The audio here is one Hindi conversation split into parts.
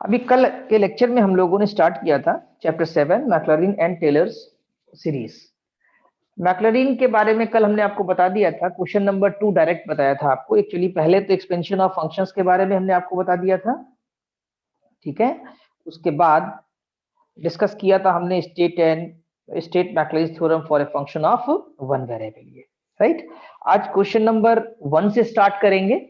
अभी कल के लेक्चर में हम लोगों ने स्टार्ट किया था chapter 7 Maclaurin and Taylor's series. Maclaurin के बारे में कल हमने आपको बता दिया था, क्वेश्चन नंबर 2 डायरेक्ट बताया था आपको। एक्चुअली पहले तो एक्सपेंशन ऑफ फंक्शंस के बारे में हमने आपको बता दिया था, ठीक है। उसके बाद डिस्कस किया था हमने state Maclaurin theorem for a function of one variable, right. आज क्वेश्चन नंबर 1 से स्टार्ट करेंगे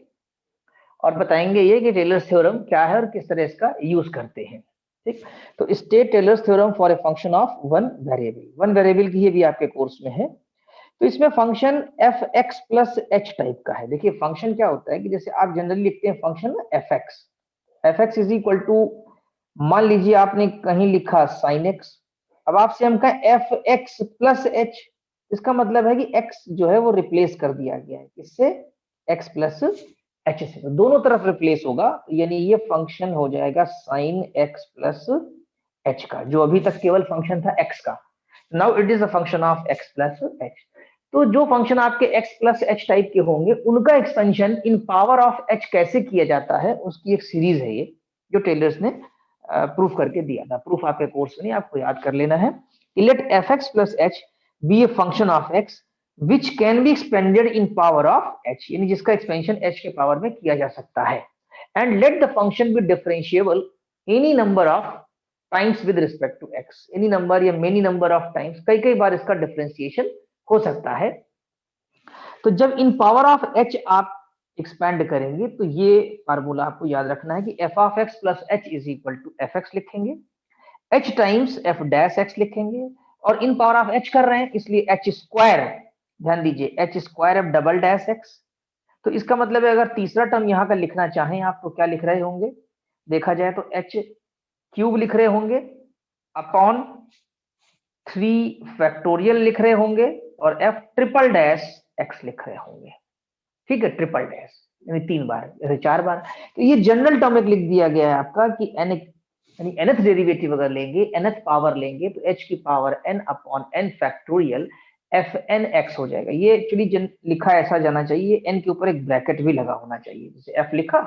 और बताएंगे ये कि टेलर्स थ्योरम क्या है और किस तरह इसका यूज करते हैं, ठीक। तो state Taylor's theorem for a function of one variable की ये भी आपके कोर्स में है। तो इसमें function F X plus H type का है। देखिए फंक्शन क्या होता है कि जैसे आप जनरली लिखते हैं function F X is equal to, मान लीजिए आपने कहीं लिखा साइन एक्स, अब आपसे हम कहें एफ एक्स प्लस एच, इसका मतलब है कि एक्स जो है वो रिप्लेस कर दिया गया है इससे, एक्स प्लस एच से, तो दोनों तरफ रिप्लेस होगा, यानी ये फंक्शन हो जाएगा साइन एक्स प्लस एच का, जो अभी तक केवल फंक्शन था एक्स का। Now it is a function of x plus H. तो जो फंक्शन आपके एक्स प्लस एच टाइप के होंगे उनका expansion in power of H कैसे किया जाता है, उसकी एक सीरीज है ये, जो टेलर्स ने प्रूफ करके दिया था। प्रूफ आपके कोर्स में नहीं, आपको याद कर लेना है। Let F X plus H be a function of X which can be expanded in power of h, यानी जिसका एक्सपेंशन h के पावर में किया जा सकता है। and let the function be differentiable any number of times with respect to x, any number या many number of times, कई कई बार इसका डिफरेंशिएशन हो सकता है। तो जब इन पावर ऑफ h आप एक्सपैंड करेंगे तो ये फार्मूला आपको याद रखना है कि f of x plus h is equal to fx लिखेंगे, h times f dash x लिखेंगे, और इन पावर ऑफ h कर रहे हैं इसलिए h स्क्वायर, ध्यान दीजिए H square F double dash x. तो इसका मतलब है अगर तीसरा टर्म यहाँ का लिखना चाहें आप तो क्या लिख रहे होंगे, देखा जाए तो एच क्यूब लिख रहे होंगे अपॉन 3 फैक्टोरियल लिख रहे होंगे, और एफ ट्रिपल डैश एक्स लिख रहे होंगे, ठीक है। ट्रिपल डैश यानी 3 बार, यानी 4 बार। तो ये जनरल टर्म एक लिख दिया गया है आपका कि एन, यानी nth डेरिवेटिव अगर लेंगे, nth पावर लेंगे तो h की power n upon n factorial F N X हो जाएगा। ये एक्चुअली लिखा ऐसा जाना चाहिए, n के ऊपर एक ब्रैकेट भी लगा होना चाहिए, जैसे f लिखा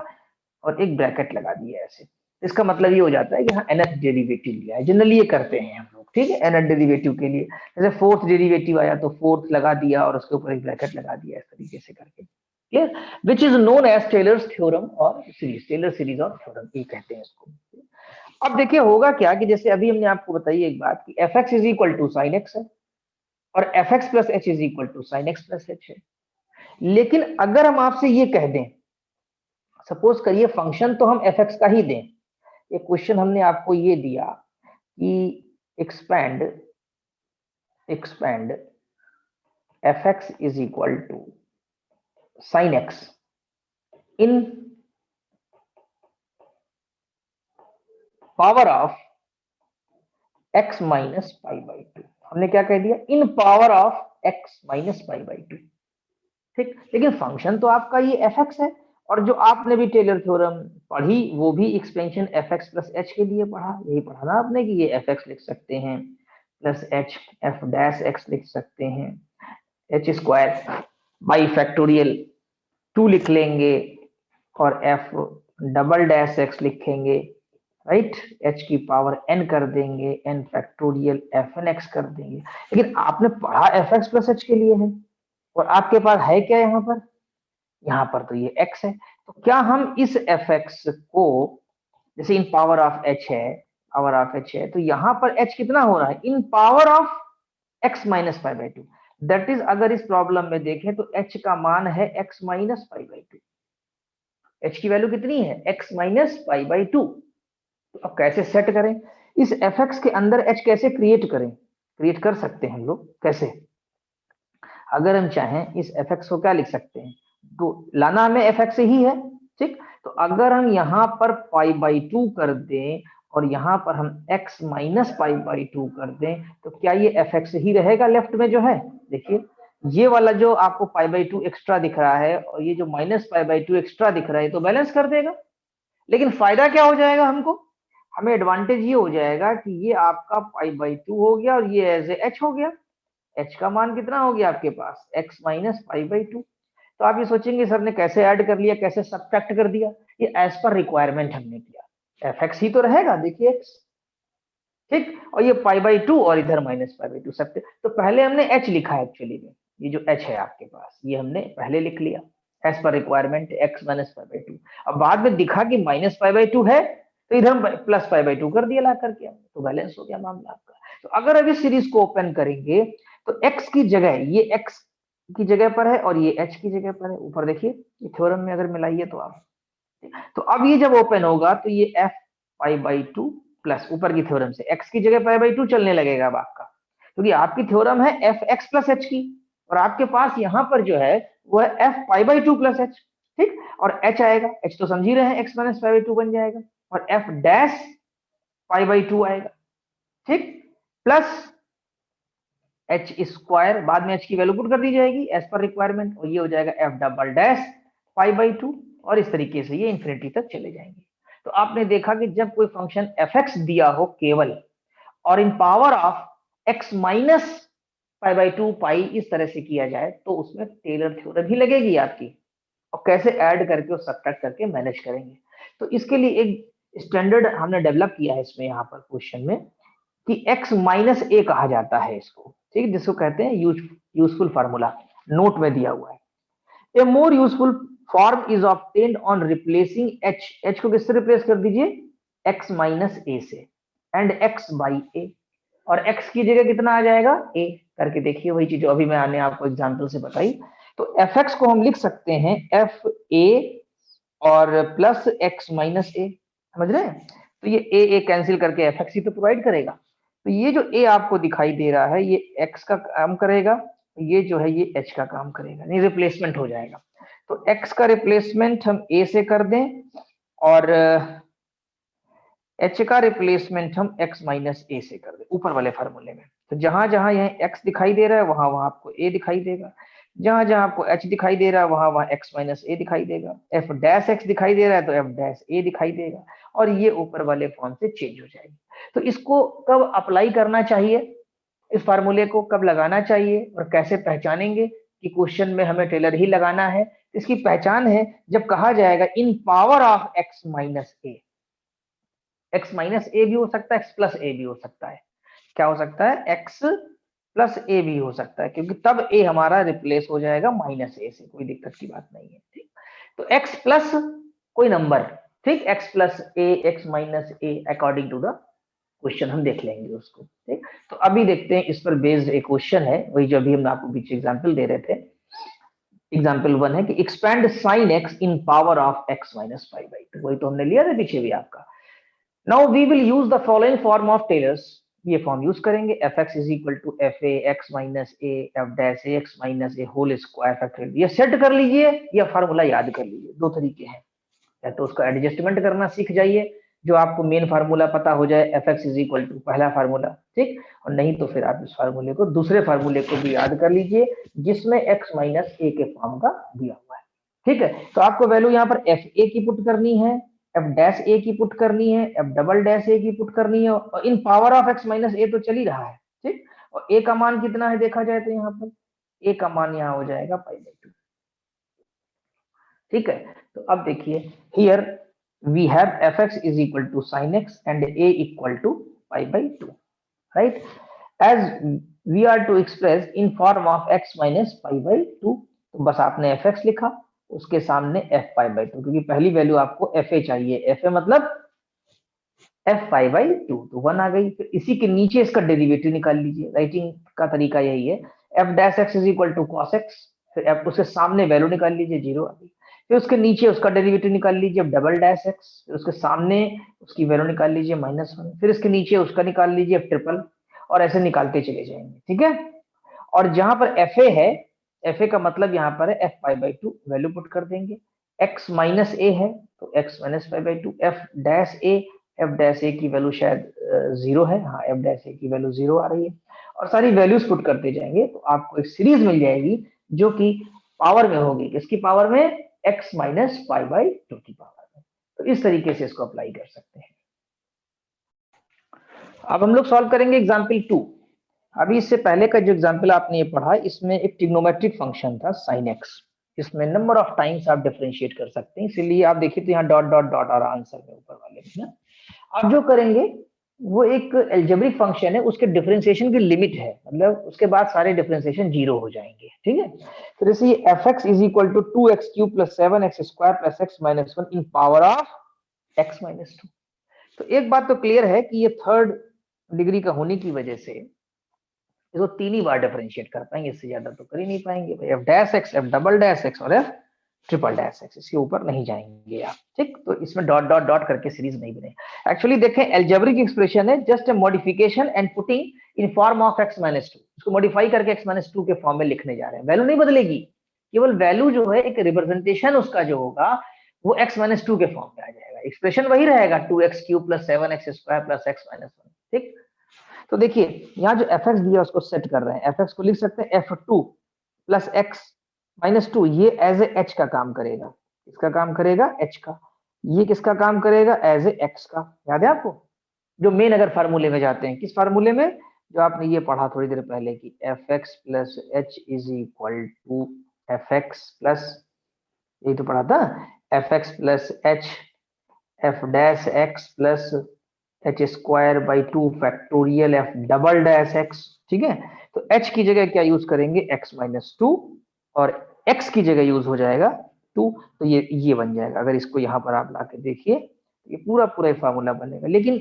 और एक ब्रैकेट लगा दिया ऐसे, इसका मतलब ये हो जाता है कि हाँ nth डेरिवेटिव लिया है। जनरली ये करते हैं हम लोग, ठीक है। nth डेरिवेटिव के लिए जैसे फोर्थ डेरिवेटिव आया तो फोर्थ लगा दिया और उसके ऊपर एक ब्रैकेट लगा दिया, इस तरीके से करके, clear. Which is known as Taylor's theorem और सीरीज, टेलर सीरीज और थ्योरम ये कहते हैं इसको। अब देखिए होगा क्या कि जैसे अभी हमने आपको बताई एक बात कि F X is equal to sine X है और F X plus H is equal to sine X plus H है। लेकिन अगर हम आपसे ये कह दें, सपोज करिए फंक्शन तो हम एफ एक्स का ही दें, ये क्वेश्चन हमने आपको ये दिया कि expand F X is equal to sine X in power of x minus pi by 2। हमने क्या कह दिया, in power of x minus pi by 2, ठीक। लेकिन फंक्शन तो आपका ये fx है, और जो आपने भी टेलर थ्योरम पढ़ी वो भी एक्सपेंशन fx प्लस h के लिए पढ़ा, यही पढ़ा ना आपने कि ये fx लिख सकते हैं plus h f dash x लिख सकते हैं, h स्क्वायर बाई फैक्टोरियल 2 लिख लेंगे और f डबल डैश x लिखेंगे, राइट। h की पावर n कर देंगे, n factorial F N X कर देंगे। लेकिन आपने पढ़ा एफ एक्स प्लस एच के लिए है, और आपके पास है क्या यहाँ पर तो ये x है। तो क्या हम इस एफ एक्स को, जैसे इन पावर ऑफ h है, तो यहाँ पर h कितना हो रहा है, in power of x minus pi by 2। That is अगर इस प्रॉब्लम में देखें तो h का मान है x minus pi by 2, h की वैल्यू कितनी है x माइनस पाई बाई 2। तो अब कैसे सेट करें इस fx के अंदर h, कैसे क्रिएट कर सकते हैं हम लोग, कैसे। अगर हम चाहें इस fx को क्या लिख सकते हैं, तो लाना हमें fx ही है, ठीक। तो अगर हम यहाँ पर पाई बाई 2 कर दें और यहाँ पर हम x माइनस पाई बाई 2 कर दें, तो क्या ये fx ही रहेगा लेफ्ट में जो है। देखिए ये वाला जो आपको पाई बाई 2 एक्स्ट्रा दिख रहा है और ये जो माइनस पाई बाई 2 एक्स्ट्रा दिख रहा है तो बैलेंस कर देगा। लेकिन फायदा क्या हो जाएगा हमको, हमें एडवांटेज ये हो जाएगा कि ये आपका पाई बाई 2 हो गया और ये एज ए h हो गया। h का मान कितना हो गया आपके पास, x माइनस पाई बाई 2। तो आप ये सोचेंगे सर ने कैसे ऐड कर लिया, कैसे सब्ट्रैक्ट कर दिया, ये एज पर रिक्वायरमेंट हमने किया। एफ एक्स ही तो रहेगा, देखिए एक्स, ठीक, और ये π/2 और इधर -π/2 सत्य। तो पहले हमने h लिखा है एक्चुअली में, ये जो h है आपके पास ये हमने पहले लिख लिया एज पर रिक्वायरमेंट x -π/2। अब बाद में दिखा कि -π/2 है तो इधर हम +π/2 कर दिया ला करके, तो बैलेंस हो गया मामला आपका। तो अगर अभी सीरीज को ओपन करेंगे तो x की जगह ये x की जगह पर है और ये h की जगह पर है, ऊपर देखिए ये थ्योरम में अगर मिलाइए तो आप, तो अब ये जब ओपन होगा तो ये f π/2 प्लस ऊपर की थ्योरम से x की जगह π/2 चलने लगेगा अब आपका, क्योंकि आपकी थ्योरम है f x प्लस h की, और आपके पास यहाँ पर जो है वो है f π/2 प्लस h, ठीक, और h आएगा, h तो समझ ही रहे हैं x माइनस π/2 बन जाएगा, और f डैश π/2 आएगा, ठीक, प्लस h स्क्वायर, बाद में h की वैल्यू पुट कर दी जाएगी एज पर रिक्वायरमेंट, और ये हो जाएगा f डबल डैश π/2, और इस तरीके से ये इंफिनिटी तक चले जाएंगे। तो आपने देखा कि जब कोई फंक्शन fx दिया हो केवल और in power of x minus π/2 पाई इस तरह से किया जाए तो उसमें टेलर थ्योरम ही लगेगी आपकी, और कैसे ऐड करके और सब्ट्रैक्ट करके मैनेज करेंगे। तो इसके लिए एक स्टैंडर्ड हमने डेवलप किया है इसमें यहाँ पर क्वेश्चन में कि x माइनस ए कहा जाता है इसको, ठीक, जिसको कहते हैं यूजफुल फार्मूला, नोट में दिया हुआ है। A more useful form is obtained on replacing h को किससे रिप्लेस कर दीजिए x माइनस ए से, एंड x बाई ए, और x की जगह कितना आ जाएगा a, करके देखिए वही चीज जो अभी मैंने आपको एग्जांपल से बताई। तो fx को हम लिख सकते हैं f a और प्लस x माइनस ए, समझ रहे हैं, तो ये a कैंसिल करके fx ही तो प्रोवाइड करेगा। तो ये जो a आपको दिखाई दे रहा है ये x का काम करेगा, ये जो है ये h का काम करेगा, नहीं रिप्लेसमेंट हो जाएगा। तो x का रिप्लेसमेंट हम a से कर दें और h का रिप्लेसमेंट हम x माइनस ए से कर दें ऊपर वाले फार्मूले में। तो जहां जहां यह x दिखाई दे रहा है वहां वहां आपको a दिखाई देगा, जहां जहां आपको h दिखाई दे रहा है वहां वहां x माइनस ए दिखाई देगा, f डैश x दिखाई दे रहा है तो f डैश a दिखाई देगा, और ये ऊपर वाले फॉर्म से चेंज हो जाएगी। तो इसको कब अप्लाई करना चाहिए, इस फार्मूले को कब लगाना चाहिए और कैसे पहचानेंगे कि क्वेश्चन में हमें टेलर ही लगाना है। इसकी पहचान है जब कहा जाएगा in power of x minus A, x minus A भी हो सकता है x प्लस ए भी हो सकता है, क्या हो सकता है x प्लस ए भी हो सकता है, क्योंकि तब a हमारा रिप्लेस हो जाएगा माइनस ए से, कोई दिक्कत की बात नहीं है, ठीक। तो x प्लस कोई नंबर, ठीक, x plus A x minus A according to the question हम देख लेंगे उसको, ठीक। तो अभी देखते हैं इस पर बेस्ड एक क्वेश्चन है, वही जो अभी हम आपको पीछे एग्जांपल दे रहे थे। एग्जांपल 1 है कि expand sine x in power of x minus π/2, वही तो हमने लिया था पीछे भी आपका। Now we will use the following form of Taylor's, ये फॉर्म यूज करेंगे fx is equal to fa x minus a f dash a x minus a whole square factorial, ये सेट कर लीजिए या फार्मूला याद कर लीजिए, दो तरीके हैं, या तो उसका एडजस्टमेंट करना सीख जाइए जो आपको मेन फार्मूला पता हो जाए fx इज इक्वल टू पहला फार्मूला, ठीक, और नहीं तो फिर आप इस फार्मूले को दूसरे फार्मूले को भी याद कर लीजिए जिसमें x माइनस a के फॉर्म का दिया हुआ है, ठीक है। तो आपको वैल्यू यहाँ पर f a की पुट करनी है, f डैश a की पुट करनी है, f डबल डैश a की पुट करनी है, और in power of x minus a तो चल ही रहा है, ठीक, और a का मान कितना है देखा जाए तो यहाँ पर a का मान यहाँ हो जाएगा π/2, ठीक है। तो अब देखिए here we have fx is equal to sin x and a equal to π/2, right, as we are to express in form of x minus π/2, तो बस आपने fx लिखा उसके सामने f π/2, क्योंकि पहली वैल्यू आपको fa चाहिए, fa मतलब f π/2, तो 1 आ गई। फिर इसी के नीचे इसका डेरिवेटिव निकाल लीजिए, राइटिंग का तरीका यही है, f dash x is equal to cos x, फिर f उसके सामने वैल्यू निकाल लीजिए 0 आ गई, फिर उसके नीचे उसका डेरिवेटिव निकाल लीजिए डबल डैश एक्स, फिर उसके सामने उसकी वैल्यू निकाल लीजिए -1, फिर इसके नीचे उसका निकाल लीजिए ट्रिपल, और ऐसे निकालते चले जाएंगे, ठीक है। और जहां पर fa है, fa का मतलब यहाँ पर है f π/2, वैल्यू पुट कर देंगे, x माइनस a है तो x minus π/2, f dash a की वैल्यू शायद 0 है, हाँ f डैश a की वैल्यू 0 आ रही है, और सारी वैल्यूज पुट करते जाएंगे तो आपको एक सीरीज मिल जाएगी जो कि पावर में होगी, किसकी पावर में, x माइनस π/2 की पावर में। तो इस तरीके से इसको अप्लाई कर सकते हैं। अब हम लोग सॉल्व करेंगे एग्जाम्पल 2। अभी इससे पहले का जो एग्जाम्पल आपने ये पढ़ा इसमें एक ट्रिग्नोमेट्रिक फंक्शन था sin x, इसमें नंबर ऑफ टाइम्स आप डिफरेंशिएट कर सकते हैं, इसलिए आप देखिए तो यहाँ डॉट डॉट डॉट और आंसर में ऊपर वाले में ना, आप जो करेंगे वो एक एल्जेब्रिक फंक्शन है, उसके डिफरेंशिएशन की लिमिट है, मतलब उसके बाद सारे डिफरेंशिएशन जीरो हो जाएंगे, ठीक है। तो जैसे ये fx is equal to 2x³ + 7x² + x - 1 in power of x - 2। तो एक बात तो क्लियर है कि ये थर्ड डिग्री का होने की वजह से इसको 3 ही बार डिफरेंशिएट कर पाएंगे, इससे ज्यादा तो कर ही नहीं पाएंगे भाई। f' f double dash x और f ट्रिपल डैश x, इसके ऊपर नहीं जाएंगे आप, ठीक। तो इसमें डॉट डॉट डॉट करके सीरीज नहीं बने। एक्चुअली देखें, एल्जेब्रिक एक्सप्रेशन है just a modification and putting in form of x - 2, इसको मॉडिफाई करके x - 2 के फॉर्म में लिखने जा रहे हैं। वैल्यू नहीं बदलेगी, केवल वैल्यू जो है एक रिप्रेजेंटेशन उसका जो होगा वो x - 2 के फॉर्म में आ जाएगा। एक्सप्रेशन वही रहेगा 2x³ + 7x² + x - 1, ठीक। तो देखिए यहाँ जो fx दिया उसको सेट कर रहे हैं, fx को लिख सकते हैं f2 + x - 2, ये एज ए h का काम करेगा। किसका काम करेगा? h का। ये किसका काम करेगा? एज ए x का। याद है आपको? जो मेन अगर फार्मूले में जाते हैं, किस फार्मूले में? जो आपने ये पढ़ा थोड़ी देर पहले की fx + h is equal to fx plus, यही तो पढ़ा था, fx + h f dash x plus h² / 2 factorial f double dash x, ठीक है। तो h की जगह क्या यूज करेंगे? x - 2, और x की जगह यूज हो जाएगा 2। तो ये बन जाएगा। अगर इसको यहाँ पर आप लाके देखिए, ये पूरा पूरा फार्मूला बनेगा, लेकिन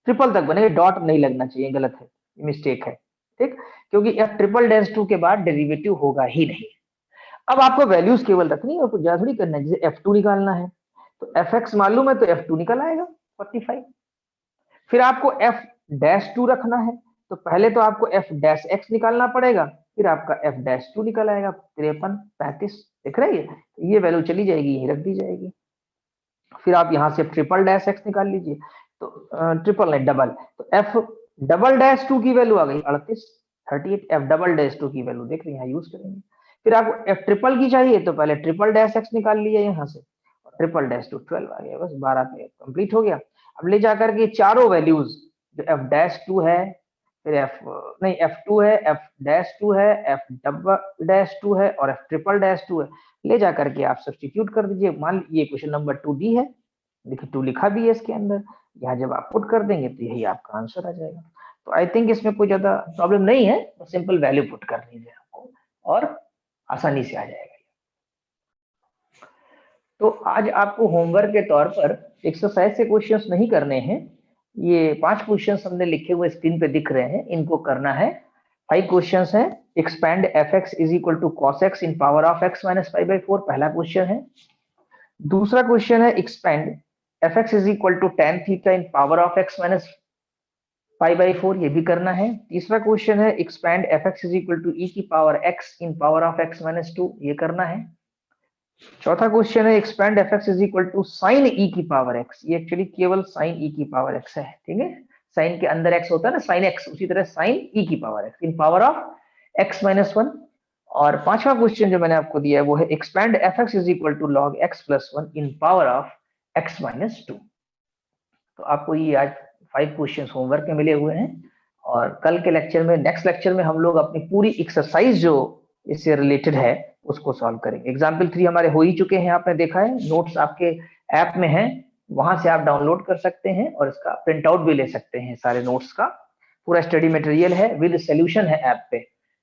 ट्रिपल तक बनेगा, डॉट नहीं लगना चाहिए, गलत है, मिस्टेक है, ठीक। क्योंकि f ट्रिपल डैश 2 के बाद डेरिवेटिव होगा ही नहीं। अब आपको वैल्यूज केवल रखनी है और कुछ ज्यादा थोड़ी करना है। जैसे f2 निकालना है तो fx मालूम है तो f2 निकल आएगा 45। फिर आपको f'2 रखना है तो पहले तो आपको f'(x) निकालना पड़ेगा, फिर आपका f'2 निकल आएगा 53 35, दिख रही है। तो ये वैल्यू चली जाएगी, यही रख दी जाएगी। फिर आप यहाँ से ट्रिपल डैश x निकाल लीजिए, तो ट्रिपल नहीं डबल, तो f'(2) की वैल्यू आ गई 38 38, f'(2) की वैल्यू देख रहे हैं, यहाँ यूज करेंगे। फिर आपको f ट्रिपल की चाहिए तो पहले ट्रिपल डैश x निकाल लिया यहाँ से, ट्रिपल डैश 12 आ गया, बस 12 पे कंप्लीट हो गया। अब ले जाकर के चारों वैल्यूज जो f'2 है, फिर f2 है, f'2 है, f'(2) है और f'(2) है, ले जाकर के आप सब्स्टिट्यूट कर दीजिए। मान लीजिए क्वेश्चन नंबर 2 दी है, देखिए 2 लिखा भी है इसके अंदर, यहाँ जब आप पुट कर देंगे तो यही आपका आंसर आ जाएगा। तो आई थिंक इसमें कोई ज्यादा प्रॉब्लम नहीं है, सिंपल वैल्यू पुट कर दीजिए आपको और आसानी से आ जाएगा। तो आज आपको होमवर्क के तौर पर एक्सरसाइज से क्वेश्चंस नहीं करने हैं। ये 5 क्वेश्चंस हमने लिखे हुए स्क्रीन पे दिख रहे हैं, इनको करना है। 5 क्वेश्चंस हैं। Expand fx is equal to cos x in power of x - π/4, पहला क्वेश्चन है। दूसरा क्वेश्चन है expand fx is equal to tan theta in power of x - π/4, ये भी करना है। तीसरा क्वेश्चन है expand fx is equal to e की पावर x in power of x - 2, ये करना है। चौथा क्वेश्चन है expand fx is equal to sine e की पावर x, ये एक्चुअली केवल साइन e की पावर x है, ठीक है। साइन के अंदर x होता है ना, साइन x, उसी तरह साइन e की पावर x in power of x - 1। और पांचवा क्वेश्चन जो मैंने आपको दिया है वो है expand fx is equal to log x + 1 in power of x - 2। तो आपको ये आज 5 क्वेश्चन होमवर्क में मिले हुए हैं, और कल के लेक्चर में, नेक्स्ट लेक्चर में हम लोग अपनी पूरी एक्सरसाइज जो इससे रिलेटेड है उसको सॉल्व करेंगे। एग्जाम्पल 3 हमारे हो ही चुके हैं, आपने देखा है, नोट्स आपके ऐप में हैं, वहां से आप डाउनलोड कर सकते हैं और इसका प्रिंट आउट भी ले सकते हैं। सारे नोट्स का पूरा स्टडी मटेरियल है, विद सोल्यूशन है ऐप पे।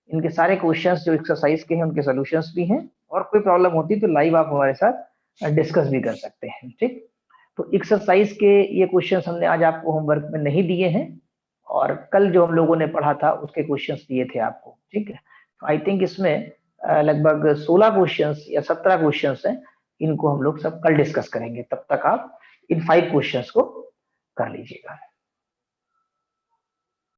इनके सारे क्वेश्चंस जो एक्सरसाइज के हैं उनके सोल्यूशंस भी हैं, और कोई प्रॉब्लम होती तो लाइव आप हमारे साथ डिस्कस भी कर सकते हैं, ठीक। तो एक्सरसाइज के ये क्वेश्चंस हमने आज आपको होमवर्क में नहीं दिए हैं, और कल जो हम लोगों ने पढ़ा था उसके क्वेश्चंस दिए थे आपको, ठीक है। तो आई थिंक इसमें लगभग 16 क्वेश्चंस या 17 क्वेश्चंस हैं, इनको हम लोग सब कल डिस्कस करेंगे। तब तक आप इन 5 क्वेश्चंस को कर लीजिएगा।